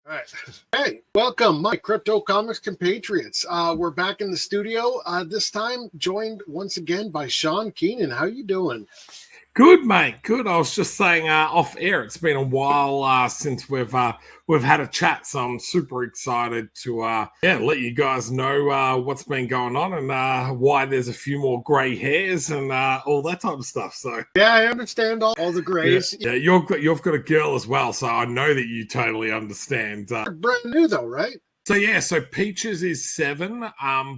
All right. Hey, welcome, my CryptoComics compatriots. We're back in the studio, this time joined once again by Shaun Keenan. How you doing? Good, mate. Good. I was just saying off air. It's been a while since we've had a chat, so I'm super excited to let you guys know what's been going on and why there's a few more grey hairs and all that type of stuff. So yeah, I understand all the grays. Yeah, you've got a girl as well, so I know that you totally understand. Brand new though, right? So Peaches is 7,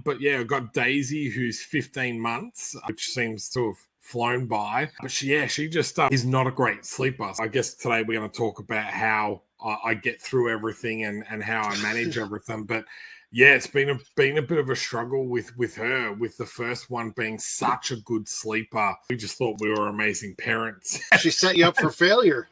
but yeah, I've got Daisy who's 15 months, which seems to have flown by. But she just is not a great sleeper. So I guess today we're going to talk about how I get through everything and how I manage everything. But yeah, it's been a bit of a struggle with her, with the first one being such a good sleeper. We just thought we were amazing parents. She set you up for failure.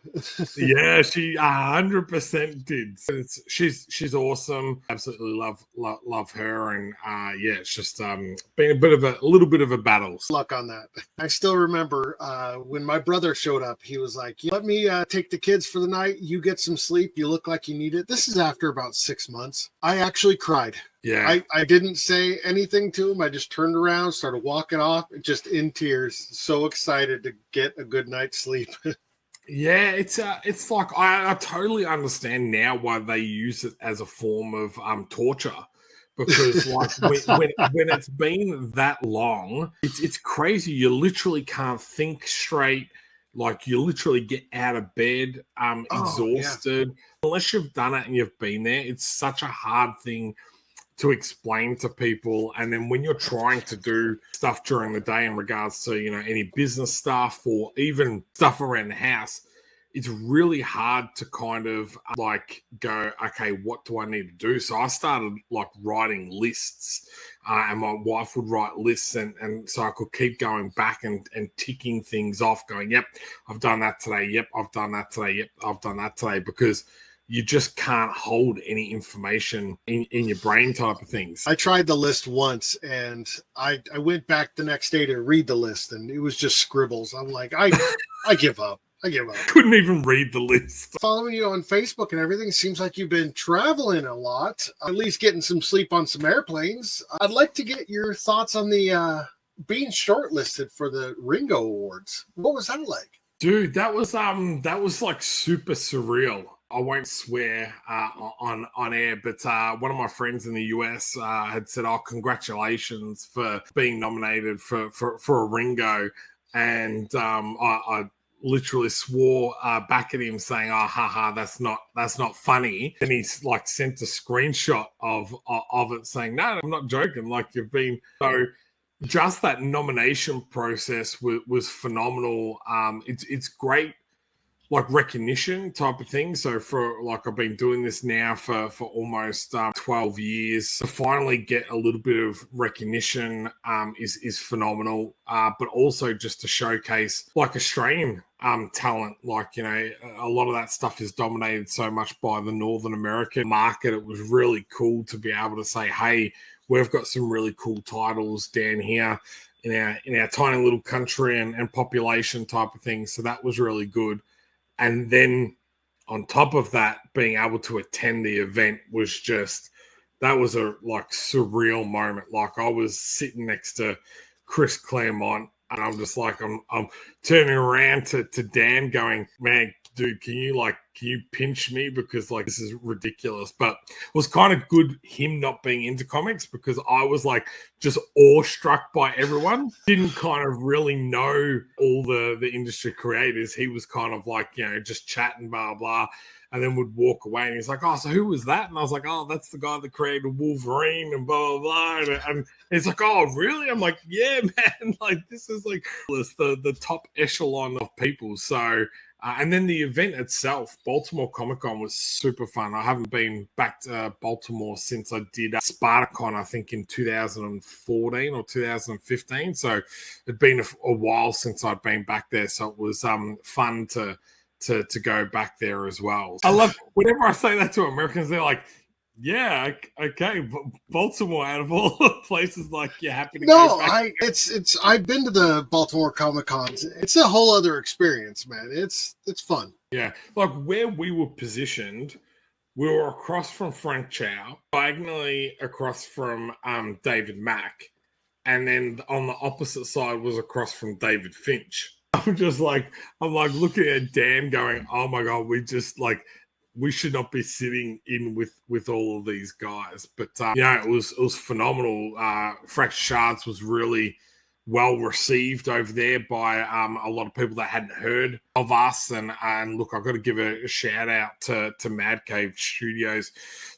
Yeah, she 100% did. She's awesome. Absolutely love her, and it's just been a little bit of a battle. Luck on that. I still remember when my brother showed up. He was like, "Let me take the kids for the night. You get some sleep. You look like you need it." This is after about 6 months. I actually cried. Yeah, I didn't say anything to him. I just turned around, started walking off, just in tears, so excited to get a good night's sleep. Yeah, it's like I totally understand now why they use it as a form of torture, because like when it's been that long, it's crazy. You literally can't think straight. Like you literally get out of bed, exhausted. Yeah. Unless you've done it and you've been there, it's such a hard thing to explain to people. And then when you're trying to do stuff during the day in regards to, any business stuff or even stuff around the house, it's really hard to kind of like go, okay, what do I need to do? So I started like writing lists and my wife would write lists and so I could keep going back and ticking things off, going, yep, I've done that today. Yep, I've done that today. Yep, I've done that today, because you just can't hold any information in your brain type of things. I tried the list once and I went back the next day to read the list and it was just scribbles. I'm like, I give up. I give up. Couldn't even read the list. Following you on Facebook and everything, seems like you've been traveling a lot, at least getting some sleep on some airplanes. I'd like to get your thoughts on the being shortlisted for the Ringo Awards. What was that like? Dude, that was like super surreal. I won't swear on air, but one of my friends in the US had said, "Oh, congratulations for being nominated for a Ringo," and I literally swore back at him, saying, "Oh, haha, that's not funny." And he's like sent a screenshot of it, saying, "No, I'm not joking. Like you've been so." Just that nomination process was phenomenal. It's great, like recognition type of thing. So for like I've been doing this now for almost 12 years. To finally get a little bit of recognition is phenomenal. But also just to showcase like Australian talent. Like, a lot of that stuff is dominated so much by the Northern American market. It was really cool to be able to say, hey, we've got some really cool titles down here in our tiny little country and population type of thing. So that was really good. And then on top of that, being able to attend the event was just, that was a like surreal moment. Like I was sitting next to Chris Claremont and I'm just like, I'm turning around to Dan going, man, dude, can you pinch me? Because like, this is ridiculous. But it was kind of good him not being into comics, because I was like just awestruck by everyone. Didn't kind of really know all the industry creators. He was kind of like, just chatting, blah, blah. And then would walk away and he's like, "Oh, so who was that?" And I was like, "Oh, that's the guy that created Wolverine and blah, blah, blah." And he's like, "Oh, really?" I'm like, "Yeah, man. Like, this is like the top echelon of people." So, and then the event itself, Baltimore Comic Con, was super fun. I haven't been back to Baltimore since I did Spartacon, I think in 2014 or 2015. So it'd been a while since I'd been back there. So it was fun to go back there as well. I love whenever I say that to Americans, they're like, yeah, okay, Baltimore out of all the places, like you're happy to go back. I've been to the Baltimore Comic Cons. It's a whole other experience, man. It's fun. Yeah, like where we were positioned We were across from Frank Chow, diagonally across from David Mack, and then on the opposite side was across from David Finch. I'm like looking at Dan going, oh my God, we should not be sitting in with all of these guys. But it was phenomenal. Fractured Shards was really well received over there by a lot of people that hadn't heard of us. And look, I've got to give a shout out to Mad Cave Studios.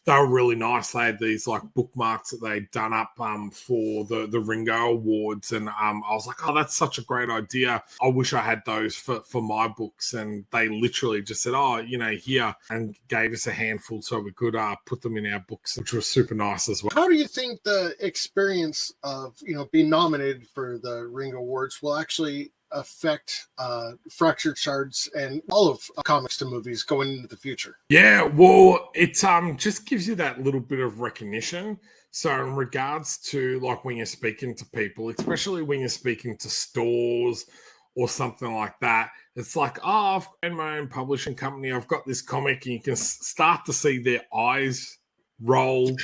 They were really nice. They had these like bookmarks that they'd done up for the Ringo Awards. And I was like, oh, that's such a great idea. I wish I had those for my books. And they literally just said, oh, here, and gave us a handful so we could put them in our books, which was super nice as well. How do you think the experience of, being nominated for the Ringo Awards will actually affect Fractured Shards and all of comics to movies going into the future? Yeah, well, it just gives you that little bit of recognition. So in regards to like when you're speaking to people, especially when you're speaking to stores or something like that, it's like, oh, I've got my own publishing company, I've got this comic, and you can start to see their eyes roll,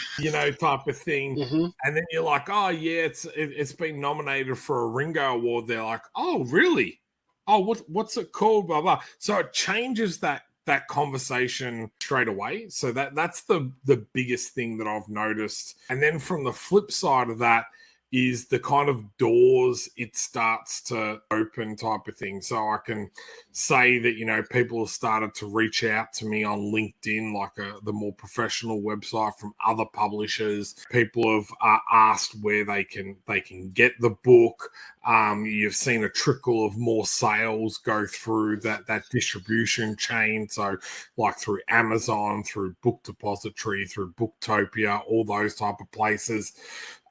type of thing. Mm-hmm. And then you're like, oh yeah, it's been nominated for a Ringo Award. They're like, oh really? Oh, what's it called? Blah blah. So it changes that conversation straight away. So that's the biggest thing that I've noticed. And then from the flip side of that is the kind of doors it starts to open type of thing. So I can say that, people have started to reach out to me on LinkedIn, like the more professional website from other publishers. People have asked where they can get the book. You've seen a trickle of more sales go through that distribution chain. So like through Amazon, through Book Depository, through Booktopia, all those type of places.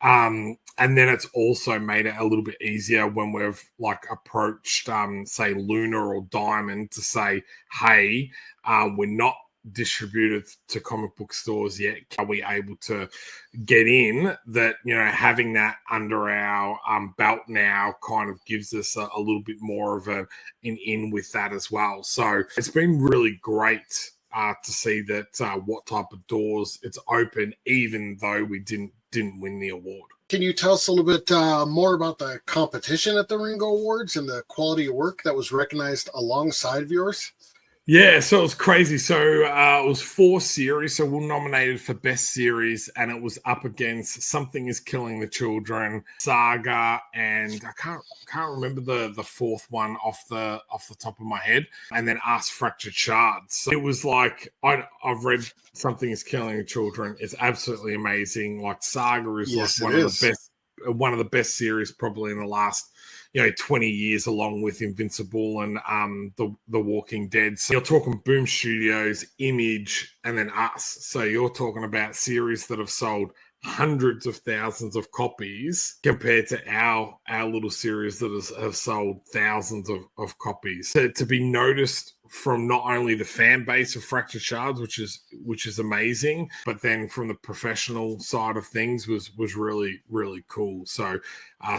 And then it's also made it a little bit easier when we've like approached, say, Lunar or Diamond to say, hey, we're not distributed to comic book stores yet. Are we able to get in? That, having that under our belt now kind of gives us a little bit more of an in with that as well. So it's been really great to see that what type of doors it's open, even though we didn't win the award. Can you tell us a little bit more about the competition at the Ringo Awards and the quality of work that was recognized alongside of yours? Yeah, so it was crazy. So it was 4 series. So we're nominated for Best Series, and it was up against Something Is Killing the Children, Saga, and I can't remember the fourth one off the top of my head, and then us, Fractured Shards. So it was like I've read Something Is Killing the Children. It's absolutely amazing. Like Saga is one of the best series probably in the last 20 years, along with Invincible and the Walking Dead. So you're talking Boom Studios, Image, and then us. So you're talking about series that have sold hundreds of thousands of copies compared to our little series that have sold thousands of copies. So to be noticed from not only the fan base of Fractured Shards, which is amazing, but then from the professional side of things was really, really cool. So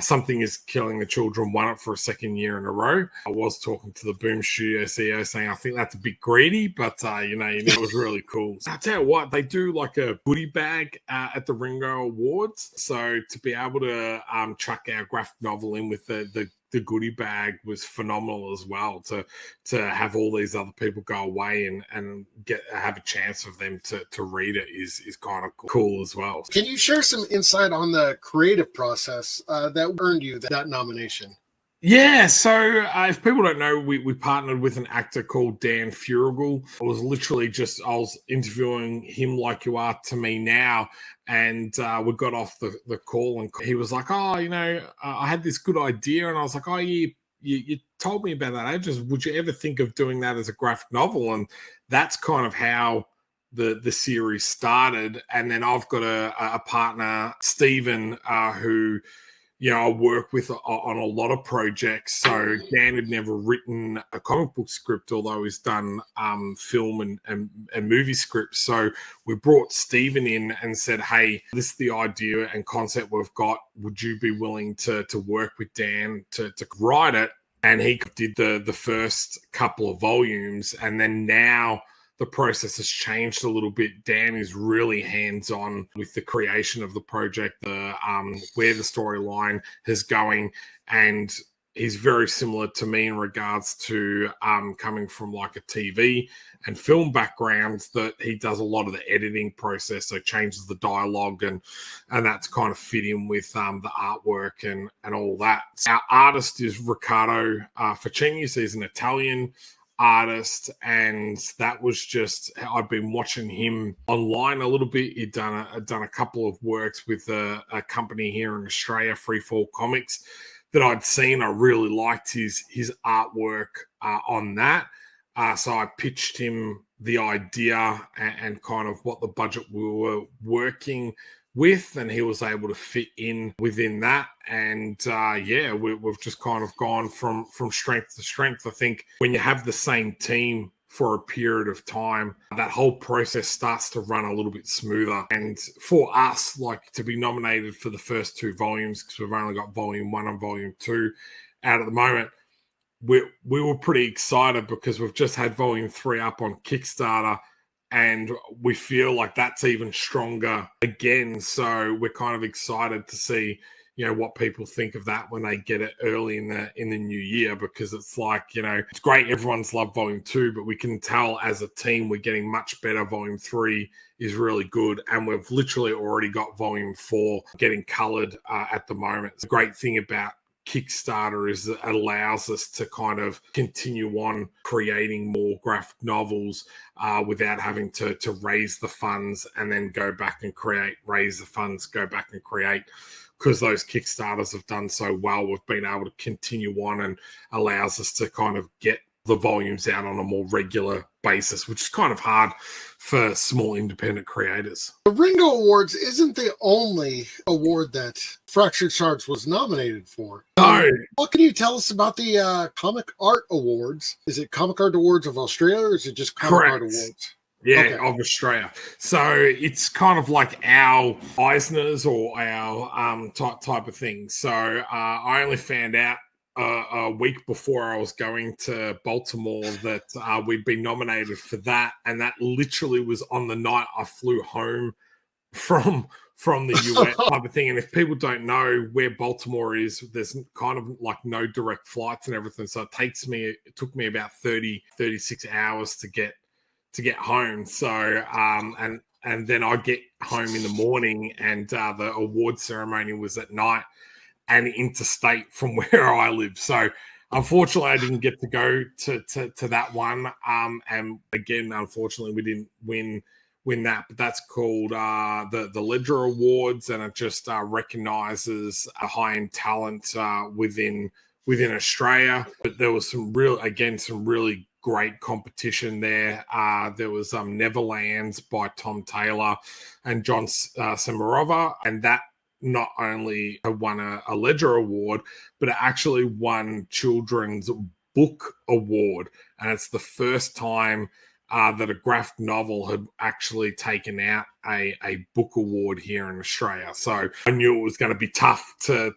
Something Is Killing the Children won it for a second year in a row. I was talking to the Boom Studio CEO saying, I think that's a bit greedy, but it was really cool. So I'll tell you what, they do like a goodie bag at the Ringo Awards. So to be able to chuck our graphic novel in with the goodie bag was phenomenal as well, to have all these other people go away and have a chance of them to read it is kind of cool as well. Can you share some insight on the creative process that earned you that nomination? Yeah, so if people don't know, we partnered with an actor called Dan Furigel. I was interviewing him like you are to me now, and we got off the call, and he was like, I had this good idea, and I was like, oh, you told me about that ages. Would you ever think of doing that as a graphic novel? And that's kind of how the series started. And then I've got a partner, Stephen, who I work with on a lot of projects. So Dan had never written a comic book script, although he's done film and movie scripts. So we brought Stephen in and said, hey, this is the idea and concept we've got. Would you be willing to work with Dan to write it? And he did the first couple of volumes. And then now the process has changed a little bit. Dan is really hands-on with the creation of the project, the where the storyline is going, and he's very similar to me in regards to coming from like a TV and film background, that he does a lot of the editing process, so changes the dialogue and that's kind of fit in with the artwork and all that. Our artist is Riccardo Facchini, so he's an Italian artist, and that was just, I've been watching him online a little bit. He'd done a couple of works with a company here in Australia, Freefall Comics, that I'd seen. I really liked his artwork on that. So I pitched him the idea and kind of what the budget we were working with, and he was able to fit in within that. And we've just kind of gone from strength to strength. I think when you have the same team for a period of time, that whole process starts to run a little bit smoother. And for us, like, to be nominated for the first 2 volumes, because we've only got volume 1 and volume 2 out at the moment, we were pretty excited because we've just had volume 3 up on Kickstarter, and we feel like that's even stronger again. So we're kind of excited to see, you know, what people think of that when they get it early in the new year, because it's like, you know, it's great, everyone's loved volume 2, but we can tell as a team we're getting much better. Volume 3 is really good, and we've literally already got volume 4 getting colored at the moment. The great thing about Kickstarter is that it allows us to kind of continue on creating more graphic novels without having to raise the funds and then go back and create, raise the funds, go back and create. Because those Kickstarters have done so well, we've been able to continue on, and allows us to kind of get the volumes out on a more regular basis, which is kind of hard for small independent creators. The Ringo Awards isn't the only award that Fractured Shards was nominated for. No. What can you tell us about the Comic Art Awards? Is it Comic Art Awards of Australia, or is it just Comic Art Awards? Yeah, okay. Of Australia. So it's kind of like our Eisners or our type of thing. So I only found out a week before I was going to Baltimore that we'd been nominated for that, and that literally was on the night I flew home from the US type of thing. And if people don't know where Baltimore is, there's kind of like no direct flights and everything, so it took me about 36 hours to get home. So and then I get home in the morning, and the award ceremony was at night and interstate from where I live. So unfortunately I didn't get to go to that one. And again, unfortunately we didn't win that, but that's called the Ledger Awards, and it just recognizes a high-end talent within Australia. But there was some really great competition there. There was Neverlands by Tom Taylor and John Semirova, and that not only won a Ledger Award, but it actually won Children's Book Award. And it's the first time that a graphic novel had actually taken out a book award here in Australia. So I knew it was going to be tough to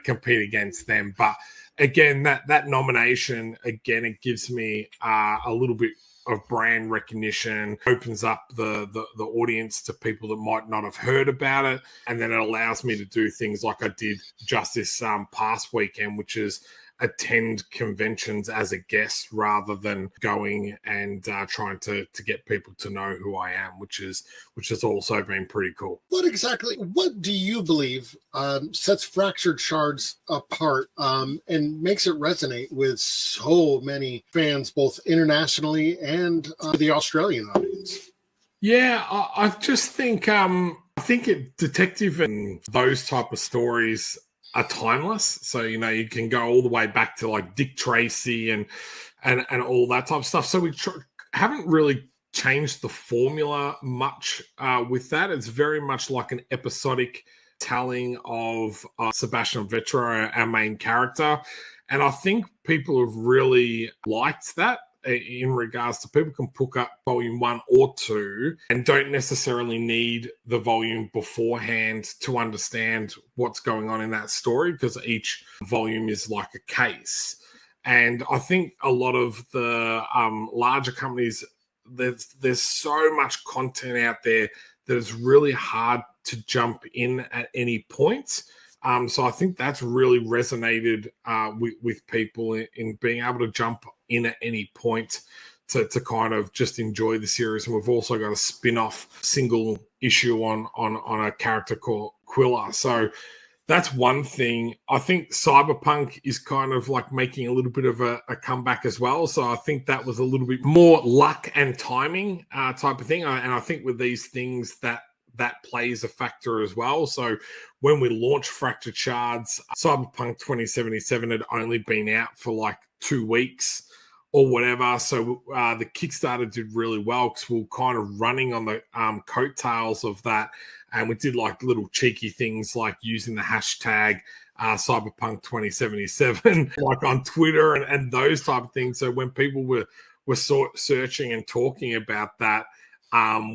compete against them. But again, that nomination, again, it gives me a little bit of brand recognition, opens up the audience to people that might not have heard about it, and then it allows me to do things like I did just this past weekend, which is attend conventions as a guest rather than going and trying to get people to know who I am, which has also been pretty cool. What do you believe sets Fractured Shards apart and makes it resonate with so many fans, both internationally and the Australian audience? Yeah, I just think detective and those type of stories are timeless. So, you know, you can go all the way back to like Dick Tracy and all that type of stuff. So we haven't really changed the formula much with that. It's very much like an episodic telling of Sebastian Vetro, our main character. And I think people have really liked that. In regards to people can pick up volume 1 or 2 and don't necessarily need the volume beforehand to understand what's going on in that story, because each volume is like a case. And I think a lot of the larger companies, there's so much content out there that it's really hard to jump in at any point. So I think that's really resonated with people in being able to jump in at any point to kind of just enjoy the series. And we've also got a spin-off single issue on a character called Quilla. So that's one thing. I think Cyberpunk is kind of like making a little bit of a comeback as well. So I think that was a little bit more luck and timing type of thing. And I think with these things that plays a factor as well. So when we launched Fractured Shards, Cyberpunk 2077 had only been out for like 2 weeks or whatever. So the Kickstarter did really well because we were kind of running on the coattails of that. And we did like little cheeky things like using the hashtag Cyberpunk 2077 like on Twitter and those type of things. So when people were searching and talking about that,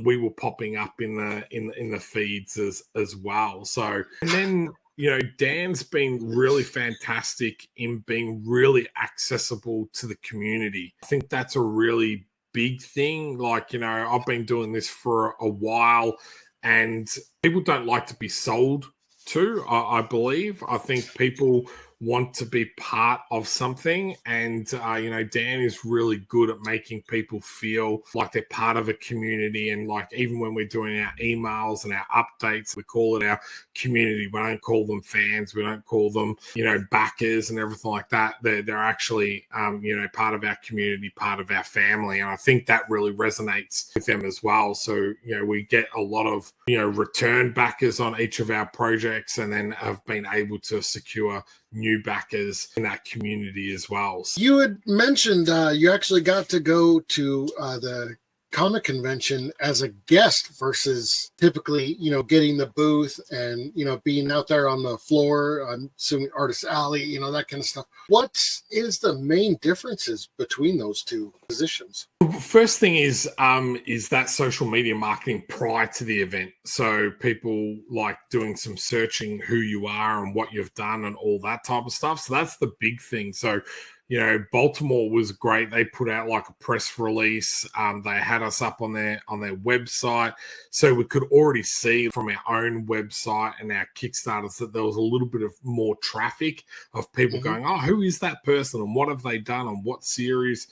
we were popping up in the feeds as well. So, and then, you know, Dan's been really fantastic in being really accessible to the community. I think that's a really big thing. Like, you know, I've been doing this for a while and people don't like to be sold to, I believe. I think people want to be part of something, and you know, Dan is really good at making people feel like they're part of a community. And like, even when we're doing our emails and our updates, we call it our community. We don't call them fans, we don't call them, you know, backers and everything like that. They're actually you know, part of our community, part of our family, and I think that really resonates with them as well. So, you know, we get a lot of, you know, return backers on each of our projects, and then have been able to secure new backers in that community as well. You had mentioned you actually got to go to the comic convention as a guest versus typically, you know, getting the booth and, you know, being out there on the floor, I'm assuming Artist Alley, you know, that kind of stuff. What is the main differences between those two positions? First thing is that social media marketing prior to the event. So people like doing some searching who you are and what you've done and all that type of stuff. So that's the big thing. So, you know, Baltimore was great. They put out like a press release. They had us up on their website. So we could already see from our own website and our Kickstarters that there was a little bit of more traffic of people going, oh, who is that person and what have they done and what series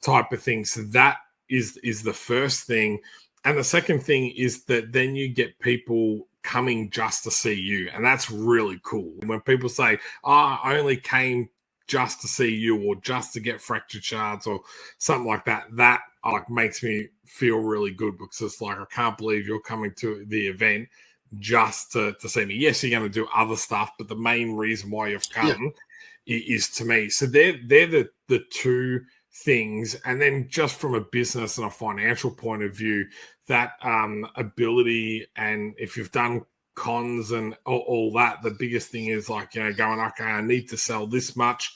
type of thing. So that is the first thing. And the second thing is that then you get people coming just to see you. And that's really cool. When people say, oh, I only came just to see you or just to get Fractured Shards or something like that, that like makes me feel really good, because it's like, I can't believe you're coming to the event just to see me. Yes, you're going to do other stuff, but the main reason why you've come is to me. So they're the two things. And then just from a business and a financial point of view, that ability, and if you've done cons and all that, the biggest thing is like, you know, going, okay, I need to sell this much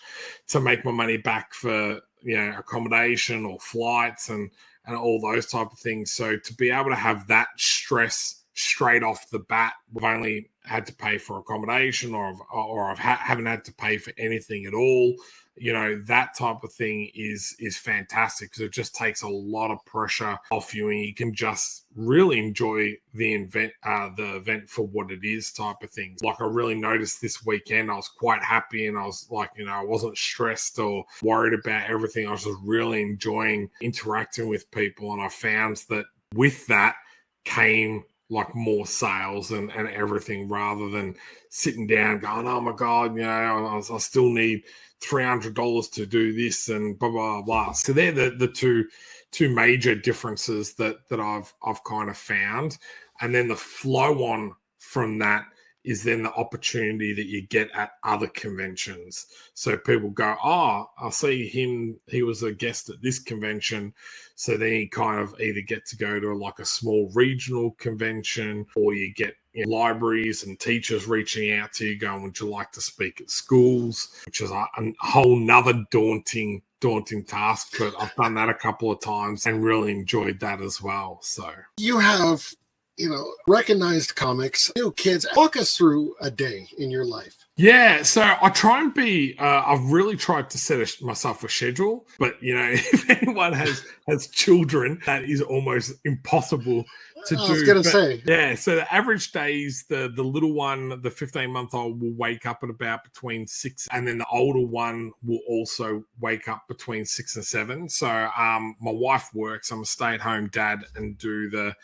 to make my money back for, you know, accommodation or flights and all those type of things. So to be able to have that stress straight off the bat, we've only had to pay for accommodation or haven't had to pay for anything at all. You know, that type of thing is fantastic, because it just takes a lot of pressure off you, and you can just really enjoy the event for what it is type of things. Like, I really noticed this weekend, I was quite happy, and I was like, you know, I wasn't stressed or worried about everything. I was just really enjoying interacting with people, and I found that with that came like more sales and everything, rather than sitting down going, oh my God, you know, I still need $300 to do this and blah, blah, blah. So they're the two major differences that I've kind of found. And then the flow on from that is then the opportunity that you get at other conventions. So people go, oh, I see him, he was a guest at this convention. So then you kind of either get to go to like a small regional convention, or you get, you know, libraries and teachers reaching out to you going, would you like to speak at schools? Which is a whole nother daunting task, but I've done that a couple of times and really enjoyed that as well. So you have, you know, recognized comics, new kids. Walk us through a day in your life. Yeah, so I try and be. I've really tried to set myself a schedule, but if anyone has children, that is almost impossible to I was do. gonna But say, yeah, so the average days, the little one, the 15-month-old, will wake up at about between 6, and then the older one will also wake up between 6 and 7. So my wife works. I'm a stay-at-home dad and do the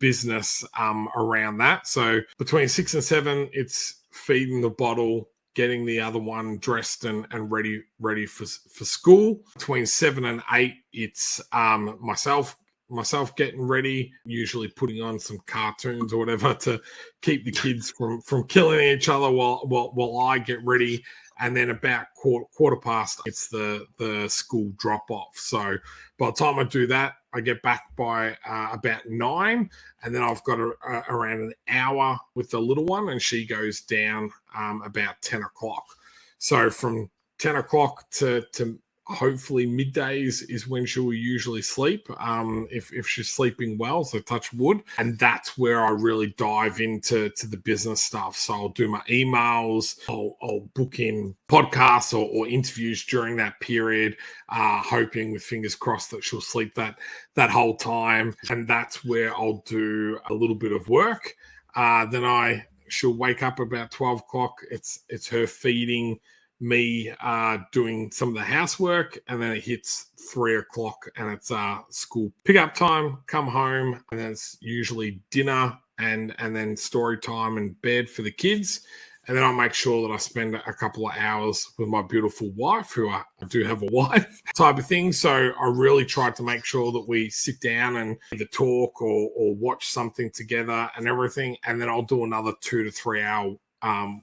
business around that. So between 6 and 7, it's feeding the bottle, getting the other one dressed and ready for school. Between 7 and 8, it's myself getting ready, usually putting on some cartoons or whatever to keep the kids from killing each other while I get ready. And then about quarter past, it's the school drop off. So by the time I do that, I get back by about 9, and then I've got around an hour with the little one, and she goes down about 10 o'clock. So from 10 o'clock to hopefully middays is when she will usually sleep, if she's sleeping well, so touch wood. And that's where I really dive into the business stuff. So I'll do my emails, I'll book in podcasts or interviews during that period, hoping with fingers crossed that she'll sleep that whole time. And that's where I'll do a little bit of work. Then she'll wake up about 12 o'clock. It's her feeding, me doing some of the housework, and then it hits 3 o'clock and it's school pickup time, come home, and then it's usually dinner and then story time and bed for the kids. And then I make sure that I spend a couple of hours with my beautiful wife, who I do have a wife, type of thing. So I really try to make sure that we sit down and either talk or watch something together and everything. And then I'll do another 2 to 3 hour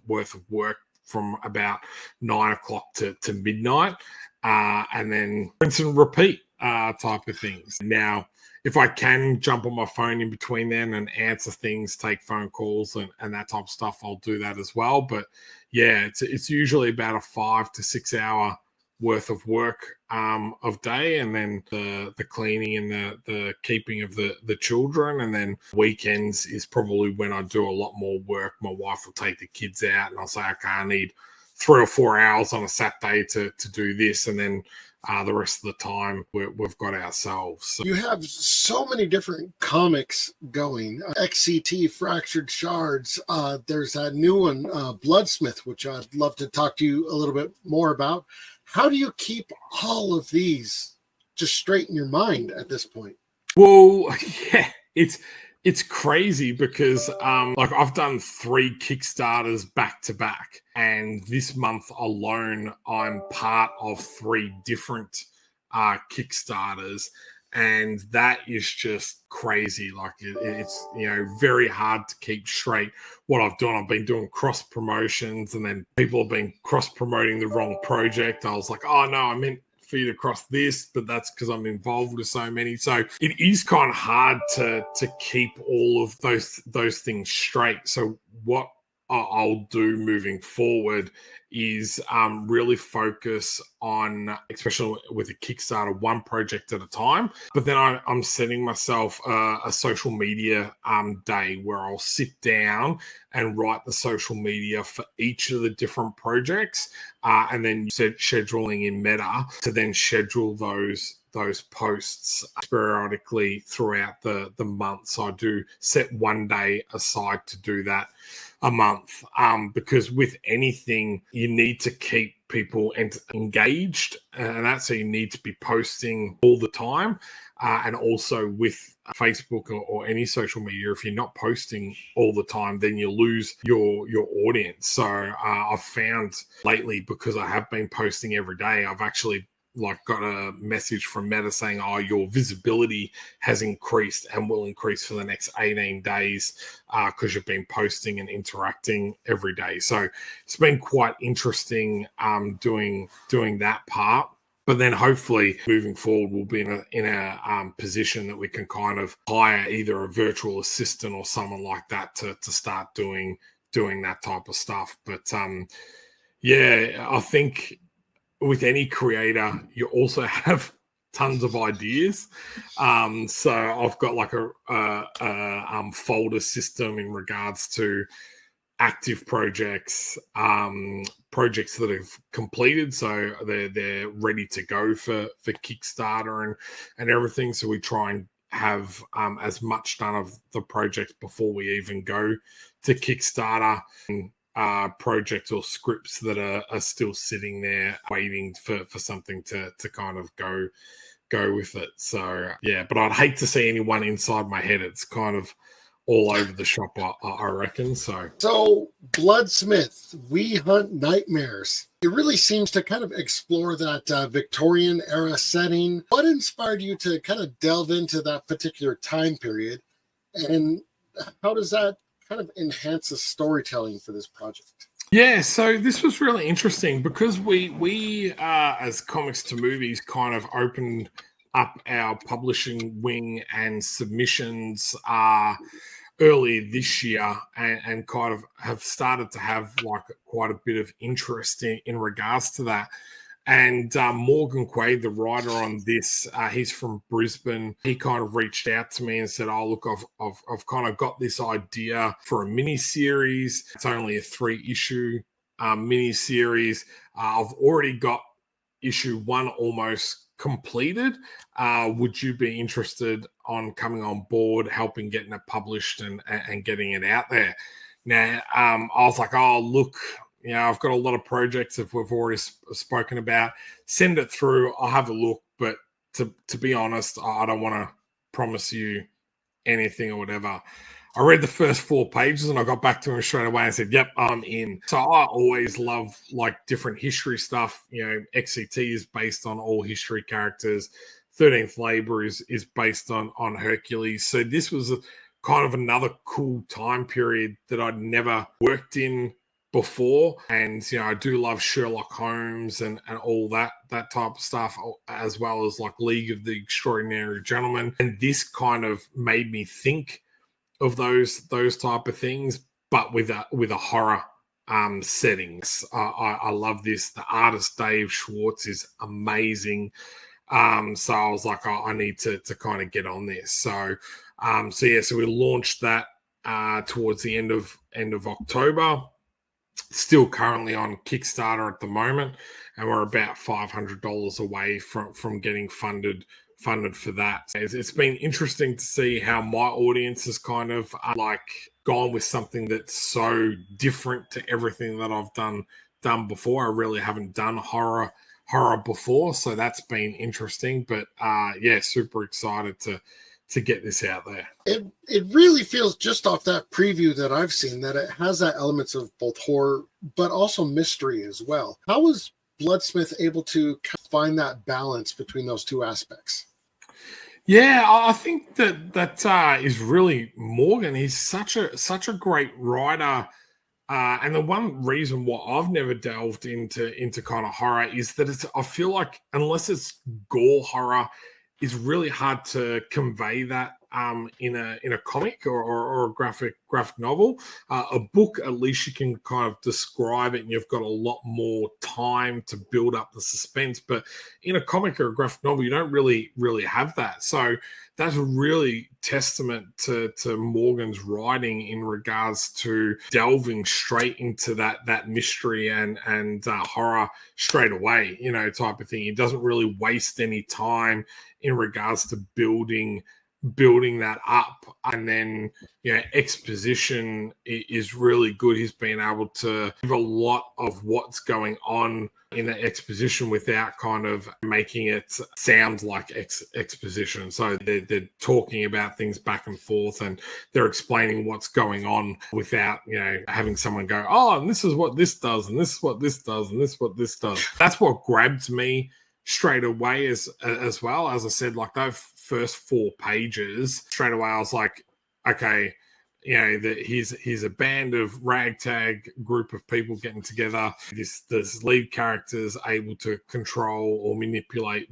worth of work from about 9 o'clock to midnight, and then rinse and repeat type of things. Now, if I can jump on my phone in between then and answer things, take phone calls and that type of stuff, I'll do that as well. But yeah, it's usually about a 5 to 6 hour worth of work of day, and then the cleaning and the keeping of the children. And then weekends is probably when I do a lot more work. My wife will take the kids out and I'll say, okay, I need 3 or 4 hours on a Saturday to do this, and then the rest of the time we've got ourselves. So you have so many different comics going. XCT, Fractured Shards. There's that new one, Bloodsmith, which I'd love to talk to you a little bit more about. How do you keep all of these just straight in your mind at this point? Well, yeah, it's crazy because like I've done 3 Kickstarters back to back, and this month alone I'm part of 3 different Kickstarters, and that is just crazy. Like it's very hard to keep straight what I've done. I've been doing cross promotions, and then people have been cross promoting the wrong project. I was like, oh no, I meant for you to cross this, but that's because I'm involved with so many. So it is kind of hard to keep all of those things straight. So what I'll do moving forward is really focus on, especially with a Kickstarter, one project at a time. But then I'm setting myself a social media day where I'll sit down and write the social media for each of the different projects, and then scheduling in Meta to then schedule those posts periodically throughout the month. So I do set one day aside to do that a month, because with anything you need to keep people engaged, and that's so you need to be posting all the time, and also with Facebook or any social media, if you're not posting all the time, then you lose your audience. So I've found lately, because I have been posting every day, I've actually got a message from Meta saying, oh, your visibility has increased and will increase for the next 18 days because you've been posting and interacting every day. So it's been quite interesting doing that part. But then hopefully moving forward, we'll be in a position that we can kind of hire either a virtual assistant or someone like that to start doing that type of stuff. But yeah, I think with any creator, you also have tons of ideas. So I've got like a folder system in regards to active projects, projects that have completed, so they're ready to go for Kickstarter and everything. So we try and have as much done of the project before we even go to Kickstarter. Projects or scripts that are still sitting there waiting for something to kind of go with it. So yeah, but I'd hate to see anyone inside my head. It's kind of all over the shop, I reckon. So Bloodsmith, We Hunt Nightmares. It really seems to kind of explore that Victorian era setting. What inspired you to kind of delve into that particular time period? And how does that kind of enhance the storytelling for this project? Yeah, so this was really interesting because we as Comics to Movies kind of opened up our publishing wing and submissions early this year, and kind of have started to have like quite a bit of interest in regards to that. And Morgan Quaid, the writer on this, he's from Brisbane. He kind of reached out to me and said, "Oh, look, I've kind of got this idea for a mini series. It's only a 3-issue mini series. I've already got issue 1 almost completed. Would you be interested on coming on board, helping getting it published and getting it out there?" Now, I was like, "Oh, look, you know, I've got a lot of projects that we've already spoken about. Send it through. I'll have a look. But to be honest, I don't want to promise you anything or whatever." I read the first 4 pages and I got back to him straight away and said, "Yep, I'm in." So I always love like different history stuff. You know, XCT is based on all history characters. 13th Labor is based on Hercules. So this was kind of another cool time period that I'd never worked in before. And, you know, I do love Sherlock Holmes and all that type of stuff, as well as like League of the Extraordinary Gentlemen. And this kind of made me think of those type of things, but with a horror settings. I love this. The artist Dave Schwartz is amazing. So I was like, I need to kind of get on this. So we launched that towards the end of October. Still currently on Kickstarter at the moment, and we're about $500 away from getting funded for that. It's been interesting to see how my audience has kind of like gone with something that's so different to everything that I've done before. I really haven't done horror before, so that's been interesting. But yeah, super excited to get this out there. It really feels, just off that preview that I've seen, that it has that elements of both horror but also mystery as well. How was Bloodsmith able to find that balance between those two aspects? Yeah, I think that is really Morgan. He's such a great writer. And the one reason why I've never delved into kind of horror is that I feel like unless it's gore horror, it's really hard to convey that in a comic or a graphic novel. A book, at least you can kind of describe it, and you've got a lot more time to build up the suspense. But in a comic or a graphic novel, you don't really have that. So that's really testament to Morgan's writing in regards to delving straight into that mystery and horror straight away, you know, type of thing. He doesn't really waste any time in regards to building that up. And then, you know, exposition is really good. He's been able to give a lot of what's going on in the exposition without kind of making it sound like exposition. So they're talking about things back and forth, and they're explaining what's going on without, you know, having someone go, "Oh, and this is what this does, and this is what this does, and this is what this does." That's what grabbed me straight away as well. As I said, like those first 4 pages, straight away I was like, okay, you know, he's a band of ragtag group of people getting together. This lead character is able to control or manipulate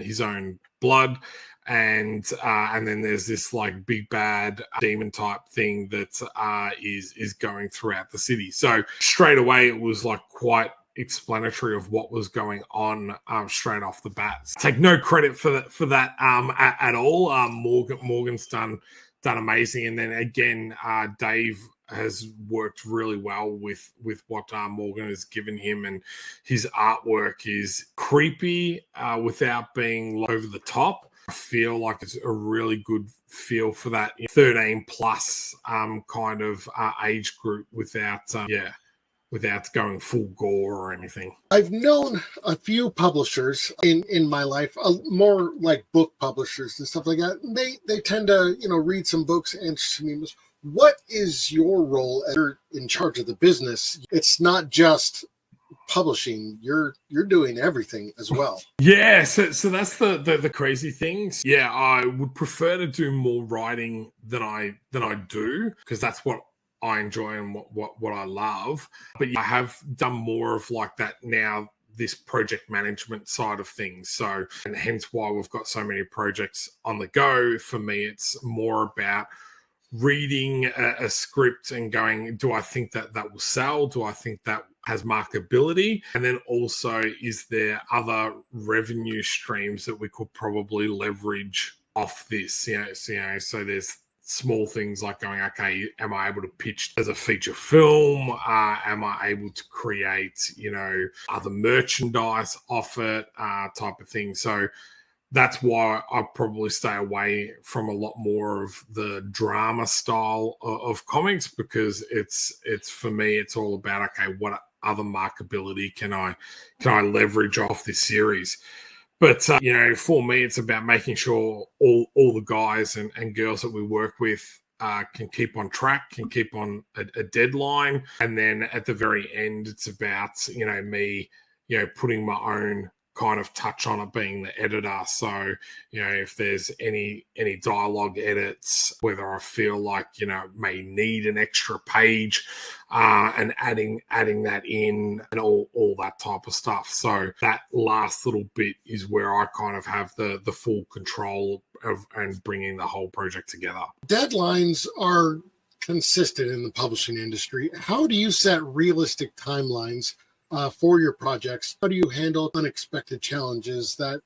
his own blood, and then there's this like big bad demon type thing that is going throughout the city. So straight away it was like quite explanatory of what was going on straight off the bat. Take no credit for that at all. Morgan's done amazing. And then again, Dave has worked really well with what Morgan has given him, and his artwork is creepy without being over the top. I feel like it's a really good feel for that 13 plus kind of age group without going full gore or anything. I've known a few publishers in my life, more like book publishers and stuff like that. They tend to, read some books and interest me. What is your role as you're in charge of the business? It's not just publishing. You're doing everything as well. Yeah, so that's the crazy things. Yeah, I would prefer to do more writing than I do, because that's what I enjoy and what I love. But yeah, I have done more of like that now, this project management side of things. So, and hence why we've got so many projects on the go. For me, it's more about reading a script and going, do I think that will sell? Do I think that has marketability? And then also, is there other revenue streams that we could probably leverage off this? So there's small things like going, okay, am I able to pitch as a feature film? Am I able to create, other merchandise off it, type of thing? So that's why I probably stay away from a lot more of the drama style of comics, because it's for me, it's all about, okay, what other marketability can I leverage off this series? But, for me, it's about making sure all the guys and girls that we work with can keep on track, can keep on a deadline. And then at the very end, it's about, me, putting my own kind of touch on it, being the editor. So, if there's any dialogue edits, whether I feel like, may need an extra page, and adding that in, and all that type of stuff. So that last little bit is where I kind of have the full control of and bringing the whole project together. Deadlines are consistent in the publishing industry. How do you set realistic timelines for your projects? How do you handle unexpected challenges that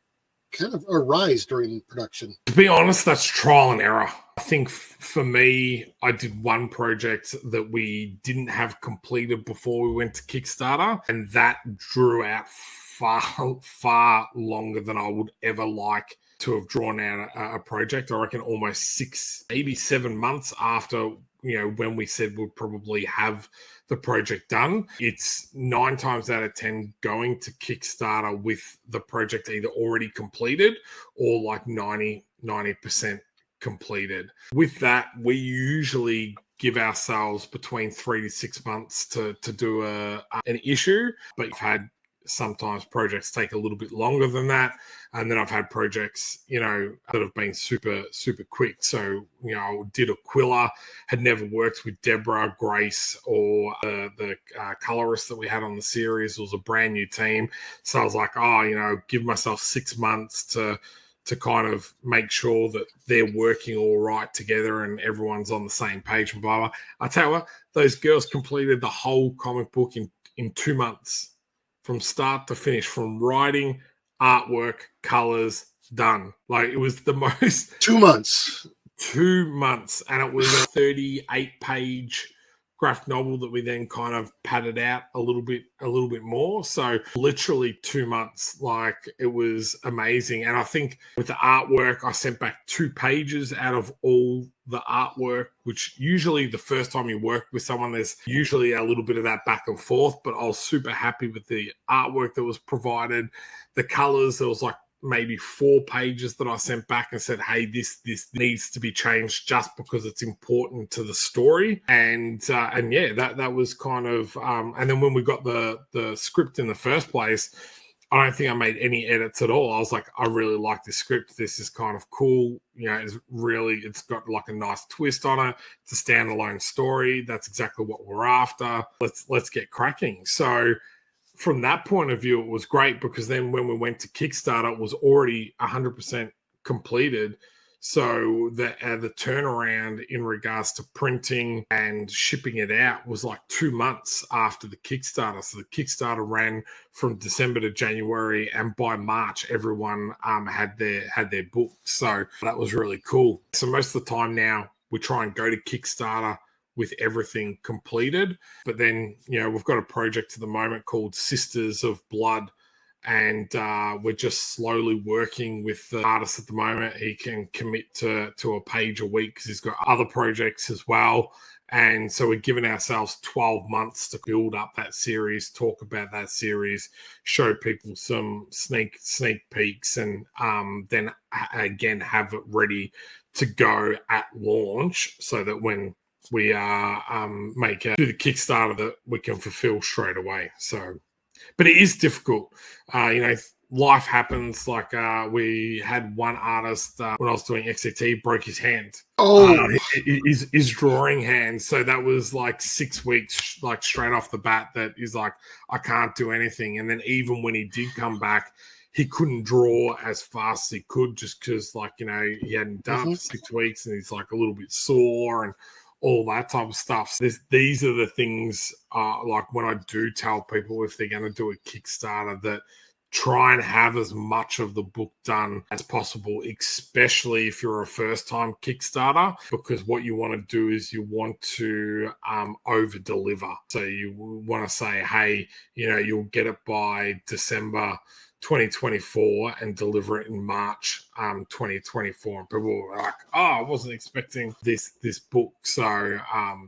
kind of arise during production? To be honest, that's trial and error. I think for me, I did one project that we didn't have completed before we went to Kickstarter, and that drew out far longer than I would ever like to have drawn out a project. I reckon almost 6, maybe 7 months after, when we said we'd probably have the project done. It's 9 times out of 10 going to Kickstarter with the project either already completed or like 90% completed. With that, we usually give ourselves between 3 to 6 months to do an issue, but you've had sometimes projects take a little bit longer than that. And then I've had projects, that have been super, super quick. So, I did Aquila, had never worked with Deborah, Grace, or the colorist that we had on the series. It was a brand new team. So I was like, give myself 6 months to kind of make sure that they're working all right together and everyone's on the same page and blah, blah. I tell you what, those girls completed the whole comic book in 2 months. From start to finish, from writing, artwork, colors, done. Like, it was the most... 2 months. 2 months. And it was a 38-page graphic novel that we then kind of padded out a little bit more. So literally 2 months. Like, it was amazing. And I think with the artwork, I sent back 2 pages out of all the artwork, which usually the first time you work with someone, there's usually a little bit of that back and forth, but I was super happy with the artwork that was provided. The colors, there was like maybe 4 pages that I sent back and said, hey, this needs to be changed just because it's important to the story. And yeah, that was kind of, and then when we got the script in the first place, I don't think I made any edits at all. I was like, I really like this script. This is kind of cool. It's got like a nice twist on it. It's a standalone story. That's exactly what we're after. Let's get cracking. So from that point of view, it was great, because then when we went to Kickstarter, it was already 100% completed. So the turnaround in regards to printing and shipping it out was like 2 months after the Kickstarter. So the Kickstarter ran from December to January, and by March, everyone had their book. So that was really cool. So most of the time now, we try and go to Kickstarter with everything completed. But then, we've got a project at the moment called Sisters of Blood, and we're just slowly working with the artist at the moment. He can commit to a page a week because he's got other projects as well. And so we're giving ourselves 12 months to build up that series, talk about that series, show people some sneak peeks, and then again have it ready to go at launch, so that when we do the Kickstarter, that we can fulfill straight away. So, but it is difficult. Life happens. Like we had one artist when I was doing XCT broke his hand. His drawing hand. So that was like 6 weeks, like straight off the bat, that he's like, I can't do anything. And then even when he did come back, he couldn't draw as fast as he could, just because he hadn't done it for 6 weeks, and he's like a little bit sore and all that type of stuff. So these are the things like when I do tell people if they're going to do a Kickstarter, that try and have as much of the book done as possible, especially if you're a first-time Kickstarter, because what you want to do is you want to over-deliver. So you want to say, hey, you'll get it by December 2024 and deliver it in March 2024. And people were like, oh, I wasn't expecting this book. So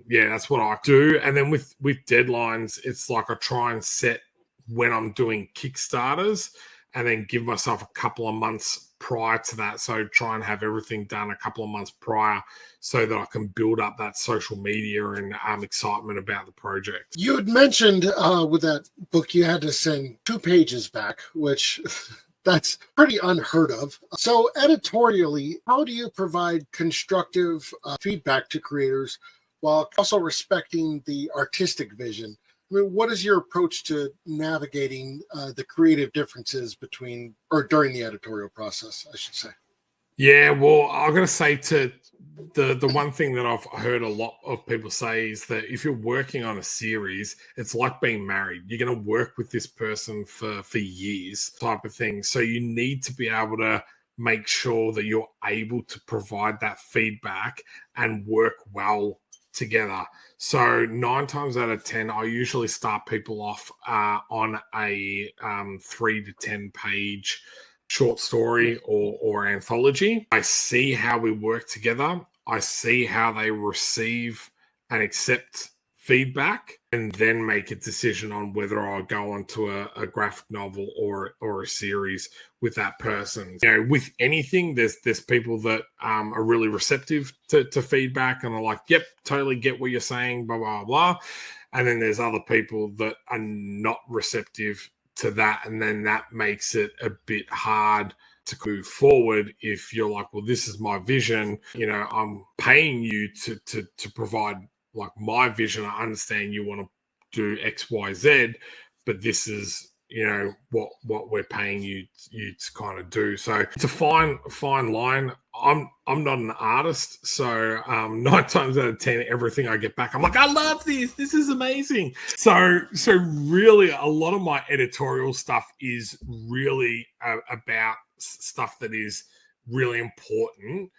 that's what I do. And then with deadlines, it's like I try and set when I'm doing Kickstarters, and then give myself a couple of months prior to that. So try and have everything done a couple of months prior, so that I can build up that social media and excitement about the project. You had mentioned with that book you had to send 2 pages back, which that's pretty unheard of. So editorially, how do you provide constructive feedback to creators while also respecting the artistic vision? I mean, what is your approach to navigating the creative differences during the editorial process, I should say? Yeah, well, I'm going to say to the one thing that I've heard a lot of people say is that if you're working on a series, it's like being married. You're going to work with this person for years, type of thing. So you need to be able to make sure that you're able to provide that feedback and work well together. So 9 times out of 10, I usually start people off on a 3 to 10 page short story or anthology. I see how we work together. I see how they receive and accept feedback, and then make a decision on whether I'll go onto a graphic novel or a series with that person. With anything, there's people that are really receptive to feedback and are like, yep, totally get what you're saying, blah, blah, blah. And then there's other people that are not receptive to that, and then that makes it a bit hard to move forward. If you're like, well, this is my vision, I'm paying you to provide like my vision. I understand you want to do X, Y, Z, but this is what we're paying you to kind of do. So it's a fine line. I'm not an artist, so 9 times out of 10, everything I get back, I'm like, I love this. This is amazing. So really, a lot of my editorial stuff is really about stuff that is really important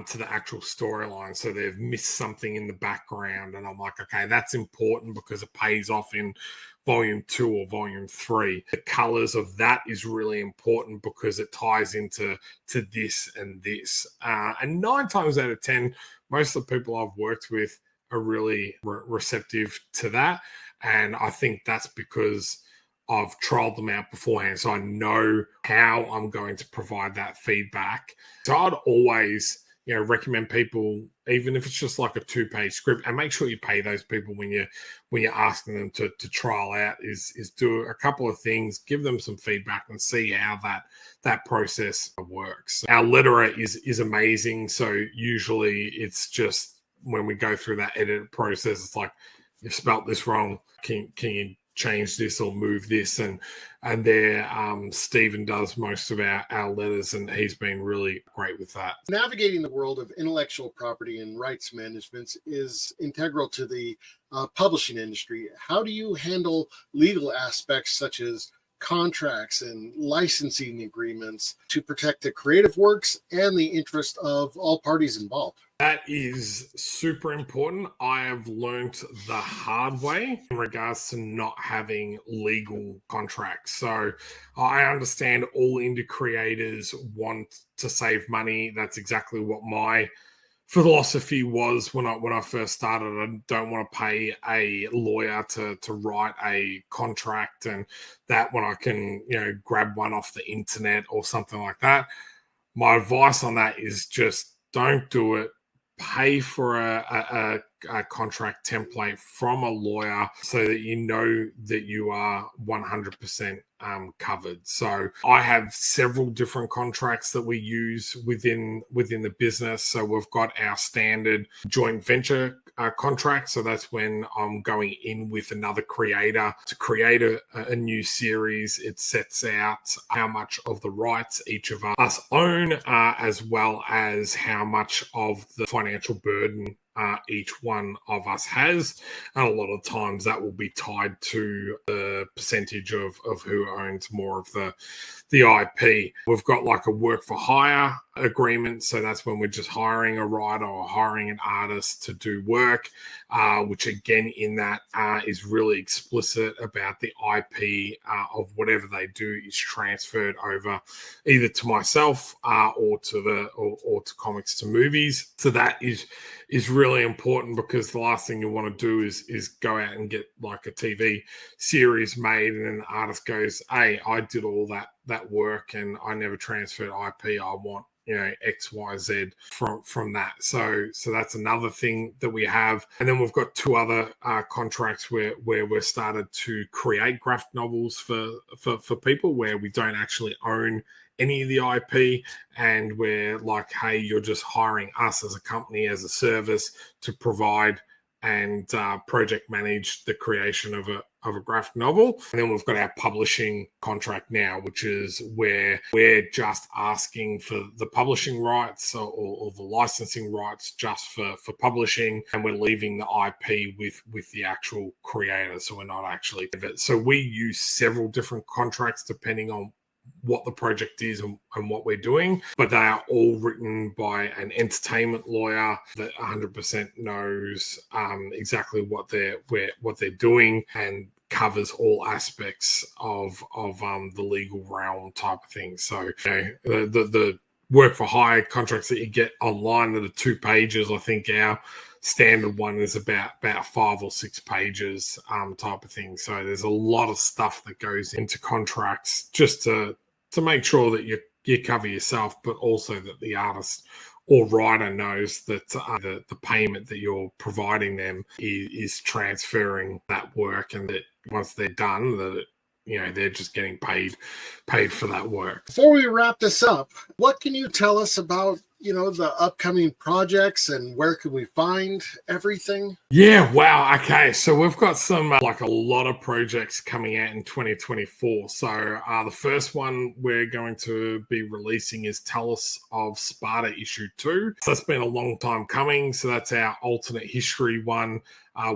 to the actual storyline. So they've missed something in the background, and I'm like, okay, that's important because it pays off in volume 2 or volume 3. The colors of that is really important because it ties into this and this. And 9 times out of 10, most of the people I've worked with are really receptive to that. And I think that's because I've trialed them out beforehand, so I know how I'm going to provide that feedback. So I'd always recommend people, even if it's just like a 2-page script, and make sure you pay those people when you're asking them to trial out, is do a couple of things, give them some feedback and see how that process works. Our letterer is amazing. So usually it's just when we go through that edit process, it's like, you've spelt this wrong. Can you change this or move this? And there Stephen does most of our letters, and he's been really great with that. Navigating the world of intellectual property and rights management is integral to the publishing industry. How do you handle legal aspects such as contracts and licensing agreements to protect the creative works and the interest of all parties involved. That is super important. I have learnt the hard way in regards to not having legal contracts. So I understand all indie creators want to save money. That's exactly what my philosophy was when I first started. I don't want to pay a lawyer to write a contract, and that when I can grab one off the internet or something like that. My advice on that is just don't do it. Pay for a contract template from a lawyer so that you know that you are 100% covered. So I have several different contracts that we use within the business. So we've got our standard joint venture contract. So that's when I'm going in with another creator to create a new series. It sets out how much of the rights each of us own, as well as how much of the financial burden each one of us has. And a lot of times that will be tied to the percentage of who owns more of the IP. We've got like a work for hire agreement. So that's when we're just hiring a writer or hiring an artist to do work, which again in that is really explicit about the IP of whatever they do is transferred over either to myself or to Comics to Movies. So that is really important, because the last thing you want to do is go out and get like a TV series made and then the artist goes, hey, I did all that work and I never transferred IP. I want X, Y, Z from that. So that's another thing that we have. And then we've got two other contracts where we're started to create graphic novels for people where we don't actually own any of the IP, and we're like, hey, you're just hiring us as a company, as a service to provide and project manage the creation of a graphic novel. And then we've got our publishing contract now, which is where we're just asking for the publishing rights or the licensing rights just for publishing, and we're leaving the IP with the actual creator. So we're not actually. So we use several different contracts depending on what the project is and what we're doing, but they are all written by an entertainment lawyer that 100% knows exactly what they're doing and covers all aspects of the legal realm type of thing. So the work for hire contracts that you get online that are 2 pages, I think our standard one is about 5 or 6 pages type of thing. So there's a lot of stuff that goes into contracts just to make sure that you cover yourself, but also that the artist or writer knows that the payment that you're providing them is transferring that work, and that once they're done, that they're just getting paid for that work. Before we wrap this up, what can you tell us about the upcoming projects and where can we find everything? Yeah, wow. Okay, so we've got some like a lot of projects coming out in 2024. So the first one we're going to be releasing is Tell Us of Sparta issue 2. So that's been a long time coming. So that's our alternate history one,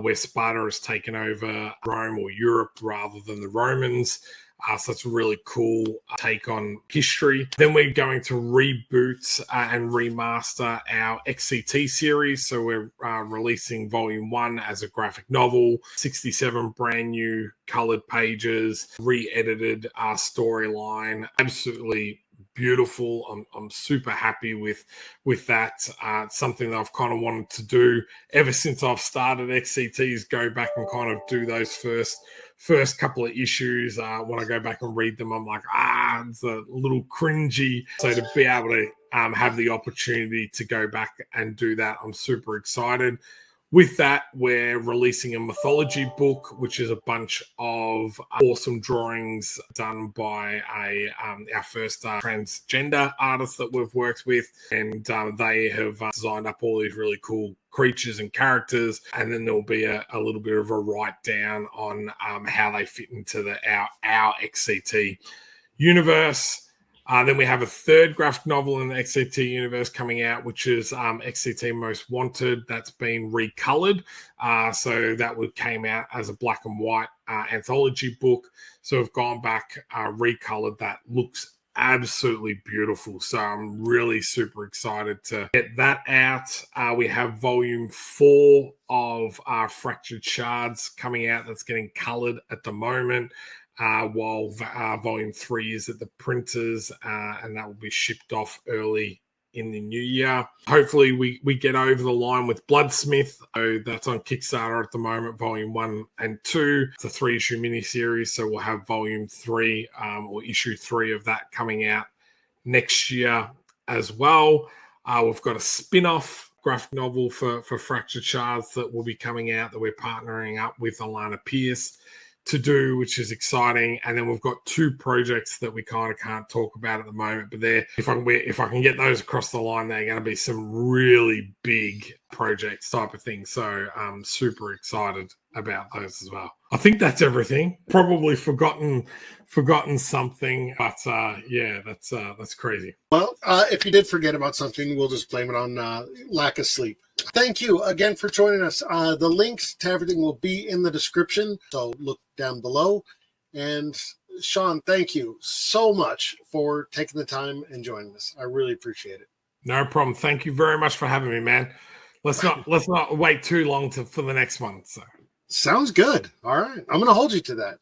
where Sparta has taken over Rome or Europe rather than the Romans. So it's a really cool take on history. Then we're going to reboot and remaster our XCT series. So we're releasing volume 1 as a graphic novel, 67 brand new colored pages, re-edited storyline. Absolutely beautiful. I'm super happy with that. It's something that I've kind of wanted to do ever since I've started XCTs, go back and kind of do those first couple of issues. When I go back and read them, I'm like, it's a little cringy. So to be able to have the opportunity to go back and do that, I'm super excited. With that, we're releasing a mythology book, which is a bunch of awesome drawings done by our first transgender artist that we've worked with. And they have designed up all these really cool creatures and characters. And then there'll be a little bit of a write down on how they fit into our XCT universe. Then we have a third graphic novel in the XCT universe coming out, which is XCT Most Wanted. That's been recolored. So that came out as a black and white anthology book. So we've gone back, recolored that. Looks absolutely beautiful. So I'm really super excited to get that out. We have volume 4 of Fractured Shards coming out. That's getting colored at the moment. While volume 3 is at the printers, and that will be shipped off early in the new year. Hopefully we get over the line with Bloodsmith. So that's on Kickstarter at the moment, volume 1 and 2. It's a 3-issue miniseries, so we'll have volume 3 or issue 3 of that coming out next year as well. We've got a spin-off graphic novel for Fractured Shards that will be coming out that we're partnering up with Alana Pierce to do, which is exciting. And then we've got 2 projects that we kind of can't talk about at the moment, but if I can get those across the line, they're going to be some really big projects type of thing. So I'm super excited about those as well. I think that's everything. Probably forgotten something, but yeah, that's crazy. Well, if you did forget about something, we'll just blame it on lack of sleep. Thank you again for joining us. The links to everything will be in the description, so look down below. And Shaun, thank you so much for taking the time and joining us. I really appreciate it. No problem. Thank you very much for having me, man. Let's not wait too long for the next one. So sounds good. All right, I'm going to hold you to that.